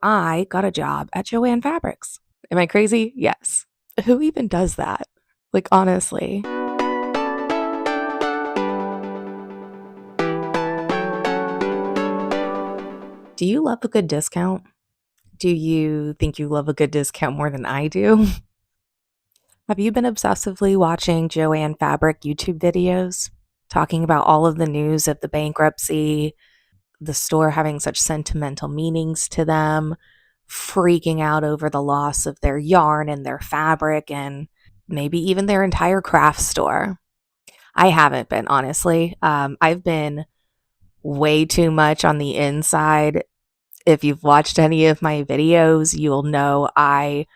I got a job at Joann Fabrics. Am I crazy? Yes. Who even does that? Like, honestly. Do you love a good discount? Do you think you love a good discount more than I do? Have you been obsessively watching Joann Fabric YouTube videos? Talking about all of the news of the bankruptcy, the store having such sentimental meanings to them, freaking out over the loss of their yarn and their fabric, and maybe even their entire craft store. I haven't been, honestly. I've been way too much on the inside. If you've watched any of my videos, you'll know I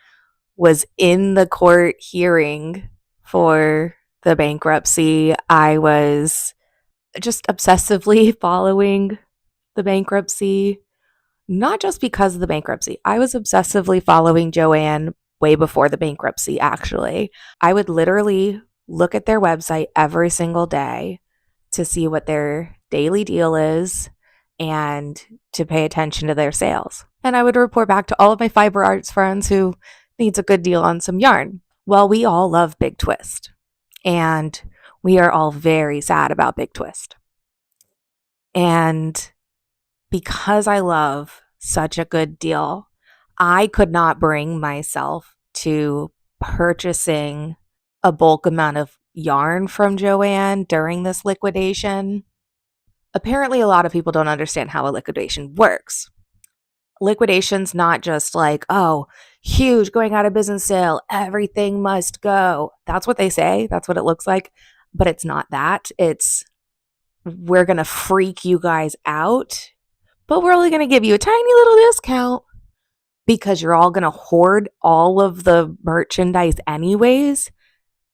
was in the court hearing for the bankruptcy. I was just obsessively following the bankruptcy, not just because of the bankruptcy. I was obsessively following Joann way before the bankruptcy, actually. I would literally look at their website every single day to see what their daily deal is and to pay attention to their sales. And I would report back to all of my fiber arts friends who needs a good deal on some yarn. Well, we all love Big Twist, and we are all very sad about Big Twist. And because I love such a good deal, I could not bring myself to purchasing a bulk amount of yarn from Joann during this liquidation. Apparently, a lot of people don't understand how a liquidation works. Liquidation's not just like, oh, huge going out of business sale, everything must go. That's what they say. That's what it looks like. But it's not that. It's we're going to freak you guys out, but we're only going to give you a tiny little discount because you're all going to hoard all of the merchandise anyways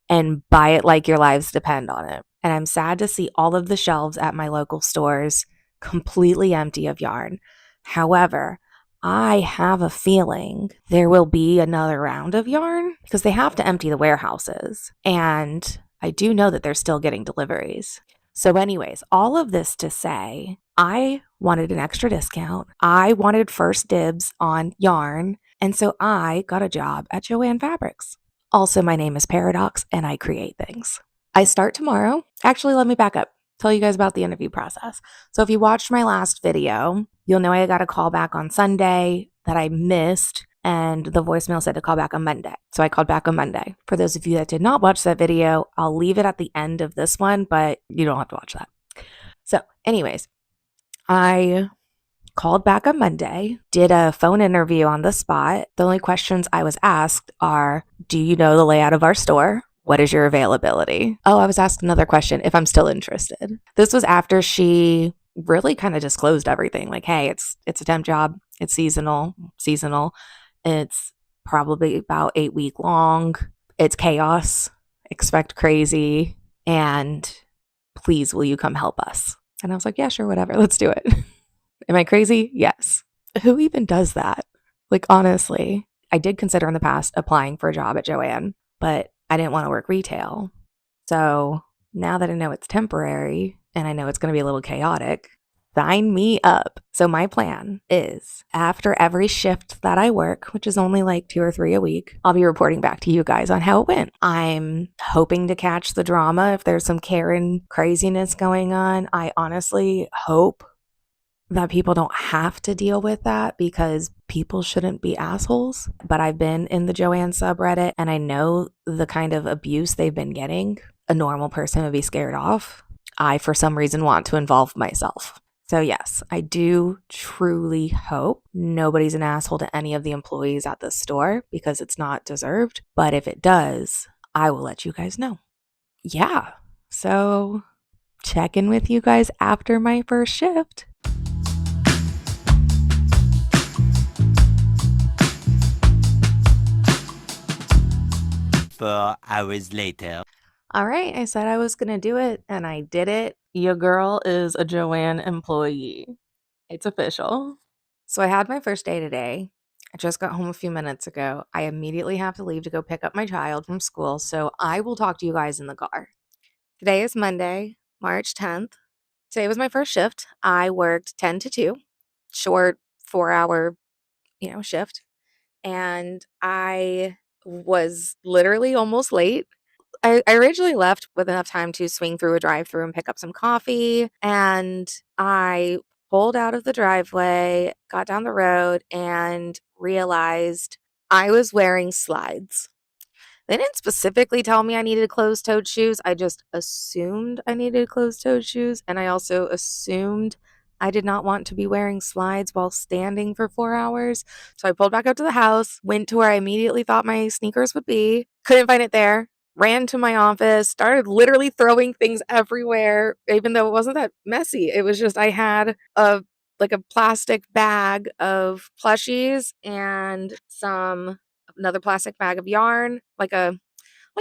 and buy it like your lives depend on it. And I'm sad to see all of the shelves at my local stores completely empty of yarn. However, I have a feeling there will be another round of yarn because they have to empty the warehouses. And I do know that they're still getting deliveries. So anyways, all of this to say, I wanted an extra discount. I wanted first dibs on yarn. And so I got a job at Joann Fabrics. Also, my name is Paradox and I create things. I start tomorrow. Actually, let me back up. Tell you guys about the interview process. So if you watched my last video, you'll know I got a call back on Sunday that I missed, and the voicemail said to call back on Monday. So I called back on Monday. For those of you that did not watch that video, I'll leave it at the end of this one, but you don't have to watch that. So anyways, I called back on Monday, did a phone interview on the spot. The only questions I was asked are, do you know the layout of our store? What is your availability? Oh, I was asked another question if I'm still interested. This was after she really kind of disclosed everything. Like, hey, it's a temp job. It's seasonal. It's probably about 8-week long. It's chaos. Expect crazy. And please, will you come help us? And I was like, yeah, sure, whatever. Let's do it. Am I crazy? Yes. Who even does that? Like, honestly, I did consider in the past applying for a job at Joann, but I didn't want to work retail. So now that I know it's temporary and I know it's going to be a little chaotic, sign me up. So my plan is after every shift that I work, which is only like 2 or 3 a week, I'll be reporting back to you guys on how it went. I'm hoping to catch the drama if there's some Karen craziness going on. I honestly hope that people don't have to deal with that because people shouldn't be assholes. But I've been in the Joann subreddit and I know the kind of abuse they've been getting. A normal person would be scared off. I, for some reason, want to involve myself. So yes, I do truly hope nobody's an asshole to any of the employees at the store because it's not deserved. But if it does, I will let you guys know. Yeah, so check in with you guys after my first shift. Hours later. All right, I said I was going to do it and I did it. Your girl is a Joann employee. It's official. So I had my first day today. I just got home a few minutes ago. I immediately have to leave to go pick up my child from school, so I will talk to you guys in the car. Today is Monday, March 10th. Today was my first shift. I worked 10 to 2, short 4-hour shift. And I was literally almost late. I originally left with enough time to swing through a drive-through and pick up some coffee. And I pulled out of the driveway, got down the road, and realized I was wearing slides. They didn't specifically tell me I needed closed-toed shoes. I just assumed I needed closed-toed shoes, and I also assumed I did not want to be wearing slides while standing for 4 hours. So I pulled back up to the house, went to where I immediately thought my sneakers would be, couldn't find it there, ran to my office, started literally throwing things everywhere, even though it wasn't that messy. It was just I had a plastic bag of plushies and another plastic bag of yarn, like a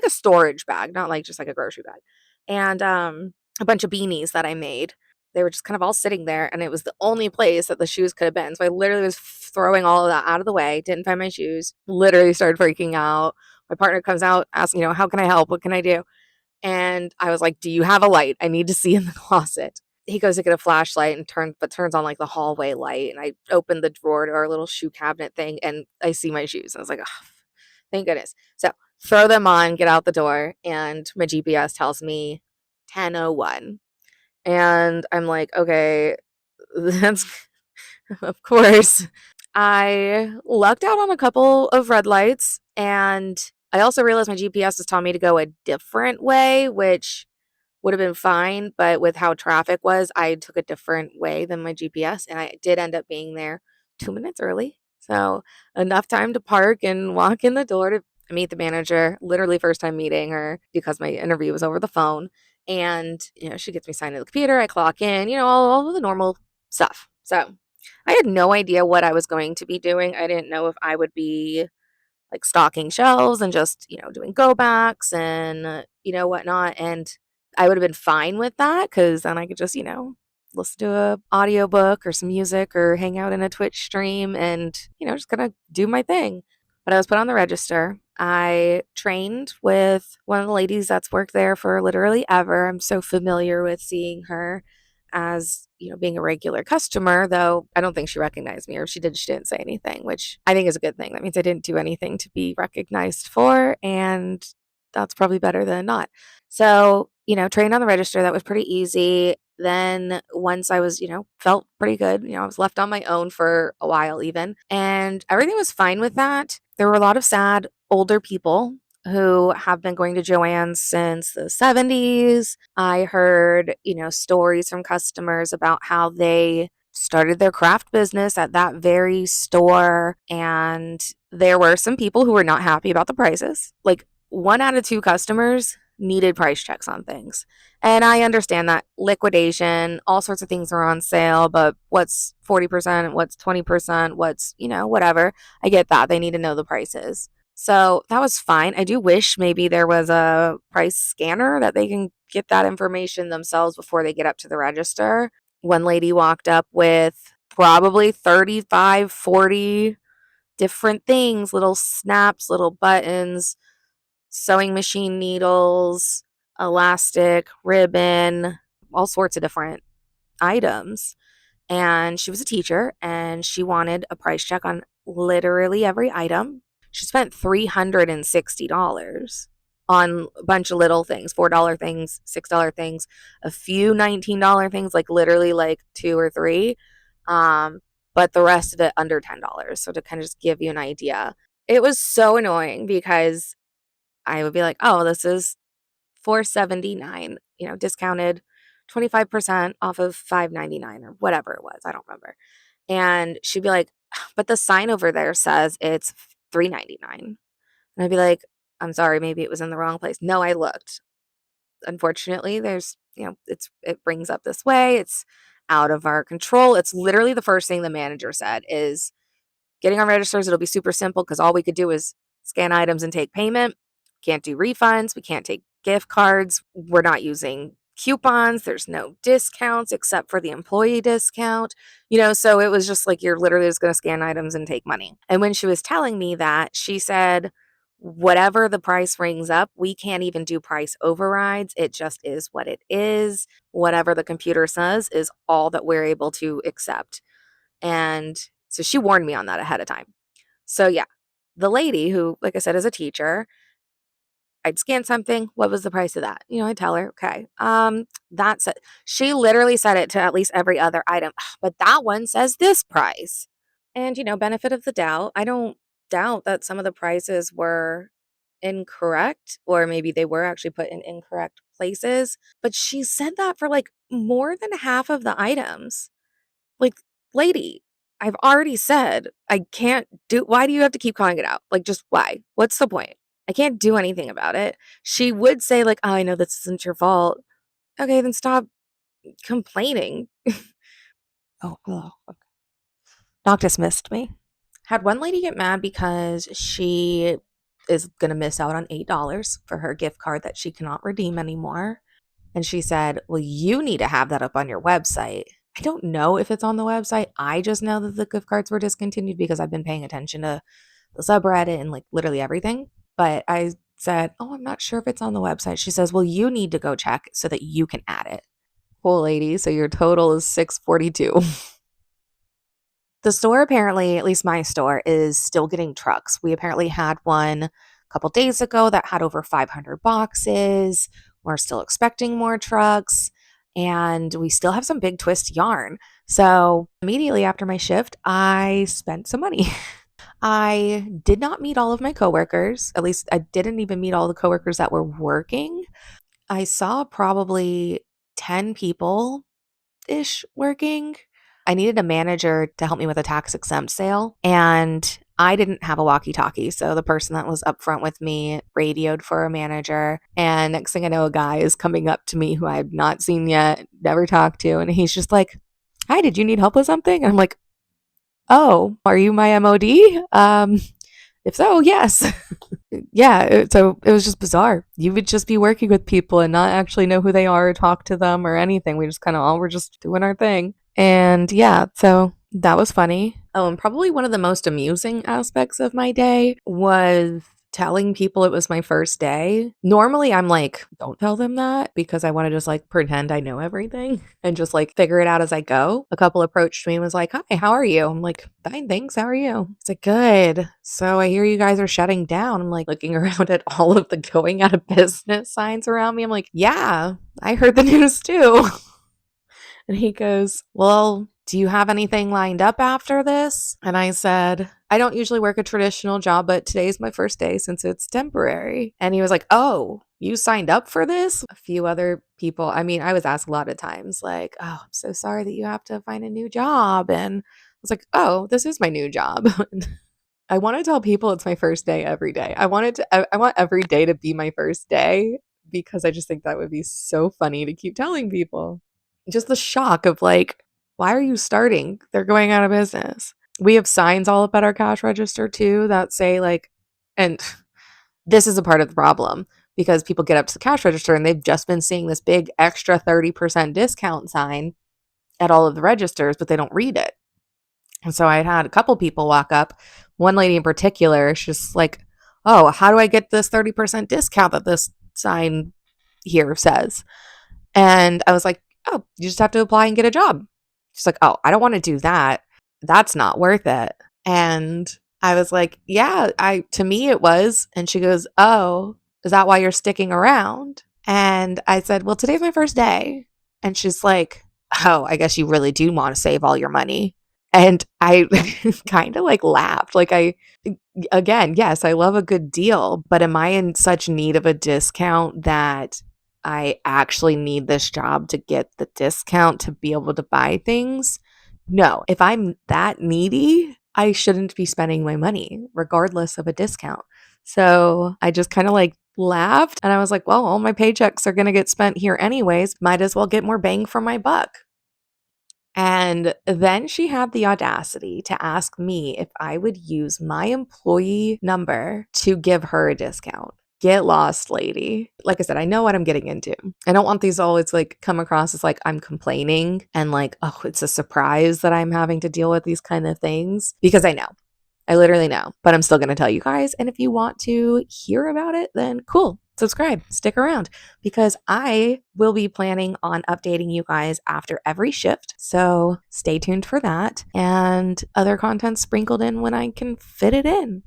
storage bag, not like just like a grocery bag. And a bunch of beanies that I made. They were just kind of all sitting there, and it was the only place that the shoes could have been. So I literally was throwing all of that out of the way, didn't find my shoes, literally started freaking out. My partner comes out, asks, how can I help? What can I do? And I was like, do you have a light? I need to see in the closet. He goes to get a flashlight and turns on like the hallway light. And I opened the drawer to our little shoe cabinet thing, and I see my shoes. I was like, oh, thank goodness. So throw them on, get out the door, and my GPS tells me 10:01. And I'm like, okay, that's of course. I lucked out on a couple of red lights, and I also realized my GPS was telling me to go a different way, which would have been fine, but with how traffic was, I took a different way than my GPS, and I did end up being there 2 minutes early. So, enough time to park and walk in the door to meet the manager, literally first time meeting her because my interview was over the phone. And, she gets me signed to the computer, I clock in, all of the normal stuff. So, I had no idea what I was going to be doing. I didn't know if I would be like stocking shelves and just, doing go backs and, whatnot. And I would have been fine with that because then I could just, listen to a audiobook or some music or hang out in a Twitch stream and, just kind of do my thing. But I was put on the register. I trained with one of the ladies that's worked there for literally ever. I'm so familiar with seeing her as, being a regular customer, though I don't think she recognized me, or if she did, she didn't say anything, which I think is a good thing. That means I didn't do anything to be recognized for, and that's probably better than not. So, trained on the register, that was pretty easy. Then once I was, felt pretty good, I was left on my own for a while even, and everything was fine with that. There were a lot of sad older people who have been going to Joann's since the 70s. I heard, stories from customers about how they started their craft business at that very store. And there were some people who were not happy about the prices. Like 1 out of 2 customers needed price checks on things. And I understand that liquidation, all sorts of things are on sale, but what's 40%, what's 20%, what's, whatever. I get that. They need to know the prices. So that was fine. I do wish maybe there was a price scanner that they can get that information themselves before they get up to the register. One lady walked up with probably 35, 40 different things, little snaps, little buttons, sewing machine needles, elastic, ribbon, all sorts of different items. And she was a teacher and she wanted a price check on literally every item. She spent $360 on a bunch of little things, $4 things, $6 things, a few $19 things, like literally like 2 or 3. But the rest of it under $10. So to kind of just give you an idea, it was so annoying because I would be like, oh, this is $479, discounted 25% off of $599 or whatever it was. I don't remember. And she'd be like, but the sign over there says it's $399. And I'd be like, I'm sorry, maybe it was in the wrong place. No, I looked. Unfortunately, there's, it brings up this way. It's out of our control. It's literally the first thing the manager said is getting on registers. It'll be super simple because all we could do is scan items and take payment. Can't do refunds. We can't take gift cards. We're not using coupons. There's no discounts except for the employee discount. So it was just like you're literally just going to scan items and take money. And when she was telling me that, she said, whatever the price rings up, we can't even do price overrides. It just is what it is. Whatever the computer says is all that we're able to accept. And So she warned me on that ahead of time. So yeah, the lady who, like I said, is a teacher, I'd scan something. What was the price of that? I tell her, okay. That's it. She literally said it to at least every other item, but that one says this price. And, benefit of the doubt. I don't doubt that some of the prices were incorrect, or maybe they were actually put in incorrect places. But she said that for like more than half of the items. Like, lady, I've already said I can't do, why do you have to keep calling it out? Like, just why? What's the point? I can't do anything about it. She would say, like, oh, I know this isn't your fault. Okay, then stop complaining. Oh, hello. Okay. Doc dismissed me. Had one lady get mad because she is going to miss out on $8 for her gift card that she cannot redeem anymore. And she said, well, you need to have that up on your website. I don't know if it's on the website. I just know that the gift cards were discontinued because I've been paying attention to the subreddit and like literally everything. But I said, oh, I'm not sure if it's on the website. She says, well, you need to go check so that you can add it. Cool, lady. So your total is $642. The store apparently, at least my store, is still getting trucks. We apparently had one a couple days ago that had over 500 boxes. We're still expecting more trucks, and we still have some big twist yarn. So immediately after my shift, I spent some money. I did not meet all of my coworkers. At least I didn't even meet all the coworkers that were working. I saw probably 10 people ish working. I needed a manager to help me with a tax exempt sale, and I didn't have a walkie talkie. So the person that was up front with me radioed for a manager. And next thing I know, a guy is coming up to me who I have not seen yet, never talked to. And he's just like, hi, did you need help with something? And I'm like, oh, are you my MOD? If so, yes. Yeah, so it was just bizarre. You would just be working with people and not actually know who they are or talk to them or anything. We just kind of all were just doing our thing. And yeah, so that was funny. Oh, and probably one of the most amusing aspects of my day was telling people it was my first day. Normally, I'm like, don't tell them that because I want to just like pretend I know everything and just like figure it out as I go. A couple approached me and was like, hi, how are you? I'm like, fine, thanks. How are you? It's like, good. So I hear you guys are shutting down. I'm like looking around at all of the going out of business signs around me. I'm like, yeah, I heard the news too. And he goes, well, do you have anything lined up after this? And I said, I don't usually work a traditional job, but today's my first day since it's temporary. And he was like, oh, you signed up for this? A few other people. I mean, I was asked a lot of times, like, oh, I'm so sorry that you have to find a new job. And I was like, oh, this is my new job. I want to tell people it's my first day every day. I want every day to be my first day because I just think that would be so funny to keep telling people. Just the shock of like, why are you starting? They're going out of business. We have signs all up at our cash register too that say like, and this is a part of the problem because people get up to the cash register and they've just been seeing this big extra 30% discount sign at all of the registers, but they don't read it. And so I had a couple people walk up. One lady in particular, she's just like, oh, how do I get this 30% discount that this sign here says? And I was like, oh, you just have to apply and get a job. She's like, oh, I don't want to do that. That's not worth it. And I was like, yeah, to me it was. And she goes, oh, is that why you're sticking around? And I said, well, today's my first day. And she's like, oh, I guess you really do want to save all your money. And I kind of like laughed. Like again, yes, I love a good deal, but am I in such need of a discount that I actually need this job to get the discount to be able to buy things? No. If I'm that needy, I shouldn't be spending my money regardless of a discount. So I just kind of like laughed and I was like, well, all my paychecks are going to get spent here anyways. Might as well get more bang for my buck. And then she had the audacity to ask me if I would use my employee number to give her a discount. Get lost, lady. Like I said, I know what I'm getting into. I don't want these always like come across as like I'm complaining and like, oh, it's a surprise that I'm having to deal with these kind of things because I know. I literally know, but I'm still going to tell you guys. And if you want to hear about it, then cool. Subscribe, stick around because I will be planning on updating you guys after every shift. So stay tuned for that and other content sprinkled in when I can fit it in.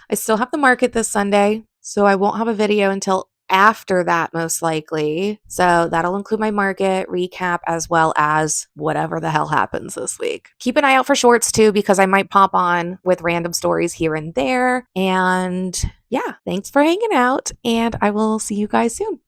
I still have the market this Sunday, so I won't have a video until after that, most likely. So that'll include my market recap as well as whatever the hell happens this week. Keep an eye out for shorts too, because I might pop on with random stories here and there. And yeah, thanks for hanging out, and I will see you guys soon.